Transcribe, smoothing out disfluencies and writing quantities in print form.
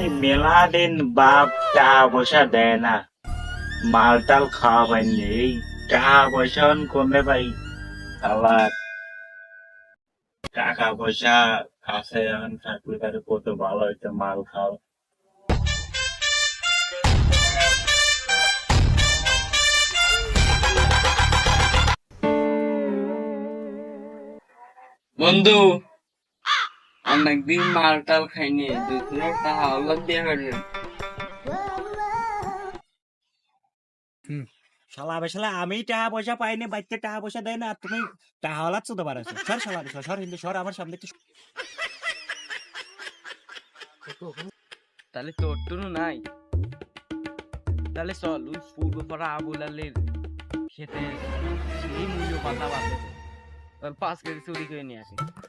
এই মেলা দিন বাপ টাকা পয়সা দেয় না, মালটাল খাওয়া পাইনি। এই টাকা পয়সা এখন কমে পাই, আবার টাকা পয়সা কাছে এখন থাকলে তাহলে কত ভালো হইতো মাল খাও। বন্ধু অনেকদিন মালটাল খাইনি, 2-3 টাকা হলো দিয়ে ফেলবেন। শালা বেশালা আমি টাকা পয়সা পাইনি, বাইতে টাকা পয়সা দেয় না, আর তুমি টাকা হালাচ্ছ তো পারাছো। সর শালা বেশালা, সর হিন্দু, সর আমার সামনে থেকে। তাহলে তোর টুনু নাই, তাহলে চল ওই পূর্ব পাড়া আবুল আলীর খেতে সেই মূল্য পাতা বাঁধে 5 কেজি চুরি করে নিয়ে আসি।